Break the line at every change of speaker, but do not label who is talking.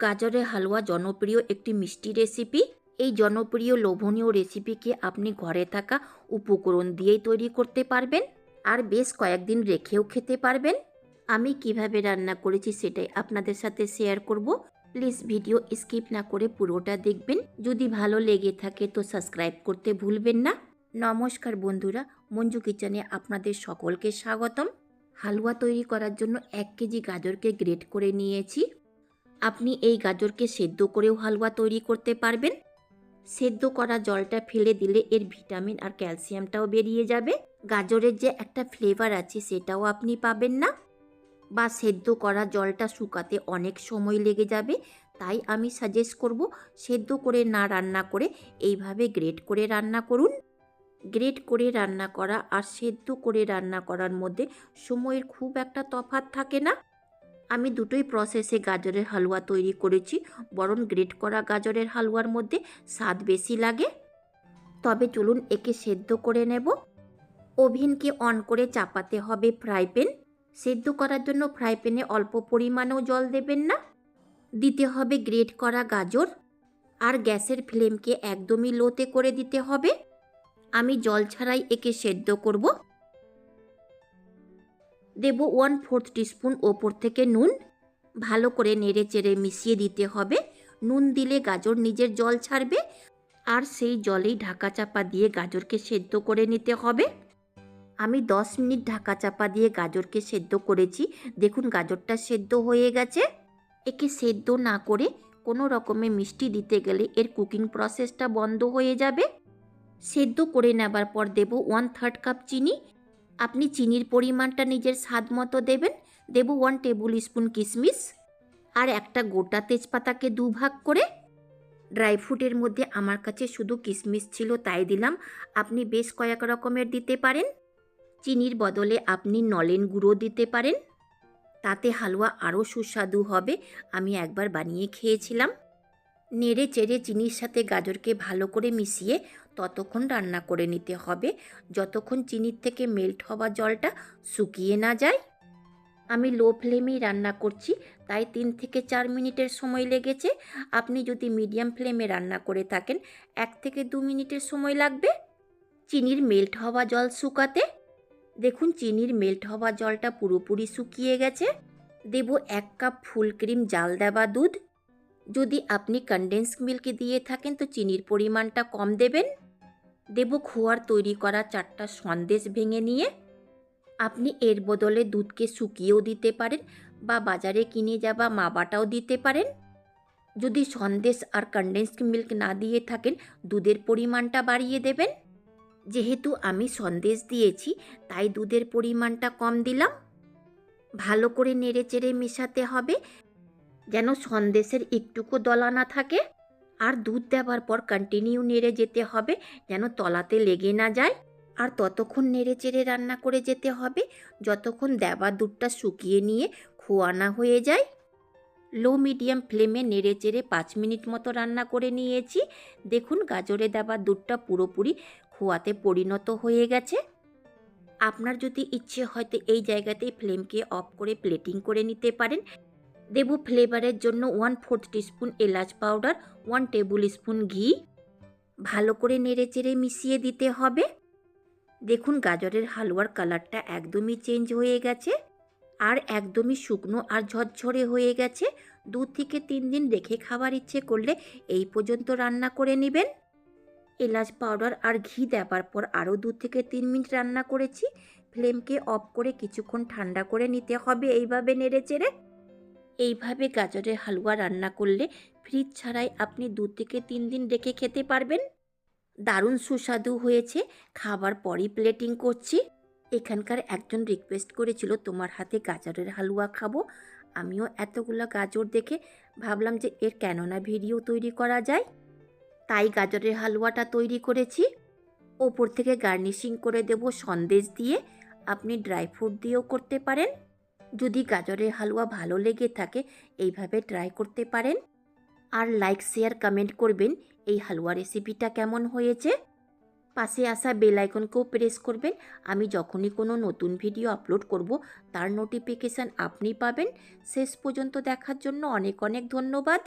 গাজরের হালুয়া জনপ্রিয় একটি মিষ্টি রেসিপি। এই জনপ্রিয় লোভনীয় রেসিপিকে আপনি ঘরে থাকা উপকরণ দিয়েই তৈরি করতে পারবেন আর বেশ কয়েকদিন রেখেও খেতে পারবেন। আমি কিভাবে রান্না করেছি সেটাই আপনাদের সাথে শেয়ার করব। প্লিজ ভিডিও স্কিপ না করে পুরোটা দেখবেন। যদি ভালো লেগে থাকে তো সাবস্ক্রাইব করতে ভুলবেন না। নমস্কার বন্ধুরা, মঞ্জু কিচেনে আপনাদের সকলকে স্বাগতম। হালুয়া তৈরি করার জন্য 1 কেজি গাজরকে গ্রেট করে নিয়েছি। আপনি এই গাজরকে সেদ্ধ করেও হালুয়া তৈরি করতে পারবেন। সেদ্ধ করা জলটা ফেলে দিলে এর ভিটামিন আর ক্যালসিয়ামটাও বেরিয়ে যাবে। গাজরের যে একটা ফ্লেভার আছে সেটাও আপনি পাবেন না। বা সেদ্ধ করা জলটা শুকাতে অনেক সময় লেগে যাবে। তাই আমি সাজেস্ট করব সেদ্ধ করে না রান্না করে এইভাবে গ্রেট করে রান্না করুন। গ্রেট করে রান্না করা আর সেদ্ধ করে রান্না করার মধ্যে সময়ের খুব একটা তফাৎ থাকে না। আমি দুটোই প্রসেসে গাজরের হালুয়া তৈরি করেছি, বরং গ্রেট করা গাজরের হালুয়ার মধ্যে স্বাদ বেশি লাগে। তবে চলুন একে সেদ্ধ করে নেব। ওভেনকে অন করে চাপাতে হবে ফ্রাই প্যান। সেদ্ধ করার জন্য ফ্রাই প্যানে অল্প পরিমাণেও জল দেবেন না। দিতে হবে গ্রেট করা গাজর আর গ্যাসের ফ্লেমকে একদমই লোতে করে দিতে হবে। আমি জল ছাড়াই একে সেদ্ধ করব। দেব 1/4 টিস্পুন ওপর থেকে নুন। ভালো করে নেড়ে চেড়ে মিশিয়ে দিতে হবে। নুন দিলে গাজর নিজের জল ছাড়বে আর সেই জলেই ঢাকা চাপা দিয়ে গাজরকে সেদ্ধ করে নিতে হবে। আমি 10 মিনিট ঢাকা চাপা দিয়ে গাজরকে সেদ্ধ করেছি। দেখুন গাজরটা সেদ্ধ হয়ে গেছে। একে সেদ্ধ না করে কোনো রকমে মিষ্টি দিতে গেলে এর কুকিং প্রসেসটা বন্ধ হয়ে যাবে। সেদ্ধ করে নেবার পর দেব 1/3 কাপ চিনি। আপনি চিনির পরিমাণটা নিজের স্বাদ মতো দেবেন। দেব 1 টেবিল স্পুন কিশমিশ আর একটা গোটা তেজপাতাকে 2 ভাগ করে। ড্রাই ফ্রুটের মধ্যে আমার কাছে শুধু কিশমিশ ছিল তাই দিলাম। আপনি বেশ কয়েক রকমের দিতে পারেন। চিনির বদলে আপনি নলেন গুঁড়ো দিতে পারেন, তাতে হালুয়া আরও সুস্বাদু হবে। আমি একবার বানিয়ে খেয়েছিলাম। নেড়ে চেড়ে চিনির সাথে গাজরকে ভালো করে মিশিয়ে ততক্ষণ রান্না করে নিতে হবে যতক্ষণ চিনির থেকে মেল্ট হওয়া জলটা শুকিয়ে না যায়। আমি লো ফ্লেমেই রান্না করছি, তাই 3 থেকে 4 মিনিটের সময় লেগেছে। আপনি যদি মিডিয়াম ফ্লেমে রান্না করে থাকেন 1 থেকে 2 মিনিটের সময় লাগবে চিনির মেল্ট হওয়া জল শুকাতে। দেখুন চিনির মেল্ট হওয়া জলটা পুরোপুরি শুকিয়ে গেছে। দেব 1 কাপ ফুল ক্রিম জাল দেওয়া দুধ। যদি আপনি কনডেন্স মিল্ক দিয়ে থাকেন তো চিনির পরিমাণটা কম দেবেন। দেব খোয়ার তৈরি করা 4টা সন্দেশ ভেঙে নিয়ে। আপনি এর বদলে দুধকে শুকিয়েও দিতে পারেন বা বাজারে কিনে যাওয়া মাবাটাও দিতে পারেন। যদি সন্দেশ আর কনডেন্সড মিল্ক না দিয়ে থাকেন দুধের পরিমাণটা বাড়িয়ে দেবেন। যেহেতু আমি সন্দেশ দিয়েছি তাই দুধের পরিমাণটা কম দিলাম। ভালো করে নেড়ে চেড়ে মেশাতে হবে যেন সন্দেশের একটুকু দলা না থাকে। আর দুধ দেওয়ার পর কন্টিনিউ নেড়ে যেতে হবে যেন তলাতে লেগে না যায়। আর ততক্ষণ নেড়ে চেড়ে রান্না করে যেতে হবে যতক্ষণ দেওয়া দুধটা শুকিয়ে নিয়ে খোয়া না হয়ে যায়। লো মিডিয়াম ফ্লেমে নেড়ে চেড়ে 5 মিনিট মতো রান্না করে নিয়েছি। দেখুন গাজরে দেওয়া দুধটা পুরোপুরি খোয়াতে পরিণত হয়ে গেছে। আপনার যদি ইচ্ছে হয় তো এই জায়গাতেই ফ্লেমকে অফ করে প্লেটিং করে নিতে পারেন। দেব ফ্লেভারের জন্য 1/4 টিস্পুন এলাচ পাউডার, 1 টেবিল স্পুন ঘি। ভালো করে নেড়ে চেড়ে মিশিয়ে দিতে হবে। দেখুন গাজরের হালুয়ার কালারটা একদমই চেঞ্জ হয়ে গেছে আর একদমই শুকনো আর ঝরঝরে হয়ে গেছে। 2 থেকে 3 দিন রেখে খাবার ইচ্ছে করলে এই পর্যন্ত রান্না করে নেবেন। এলাচ পাউডার আর ঘি দেওয়ার পর আরও 2 থেকে 3 মিনিট রান্না করেছি। ফ্লেমকে অফ করে কিছুক্ষণ ঠান্ডা করে নিতে হবে এইভাবে নেড়ে চেড়ে। এইভাবে গাজরের হালুয়া রান্না করলে ফ্রিজ ছাড়াই আপনি 2 থেকে 3 দিন রেখে খেতে পারবেন। দারুণ সুস্বাদু হয়েছে। খাবার পরই প্লেটিং করছি। এখানকার একজন রিকোয়েস্ট করেছিল তোমার হাতে গাজরের হালুয়া খাবো। আমিও এতগুলো গাজর দেখে ভাবলাম যে এর কেন না ভিডিও তৈরি করা যায়, তাই গাজরের হালুয়াটা তৈরি করেছি। ওপর থেকে গার্নিশিং করে দেব সন্দেশ দিয়ে। আপনি ড্রাই ফ্রুট দিয়েও করতে পারেন। যদি গাজরের হালুয়া ভালো লেগে থাকে এইভাবে ট্রাই করতে পারেন। আর লাইক শেয়ার কমেন্ট করবেন এই হালুয়া রেসিপিটা কেমন হয়েছে। পাশে আসা বেল আইকনকেও প্রেস করবেন। আমি যখনই কোনো নতুন ভিডিও আপলোড করব তার নোটিফিকেশান আপনি পাবেন। শেষ পর্যন্ত দেখার জন্য অনেক অনেক ধন্যবাদ।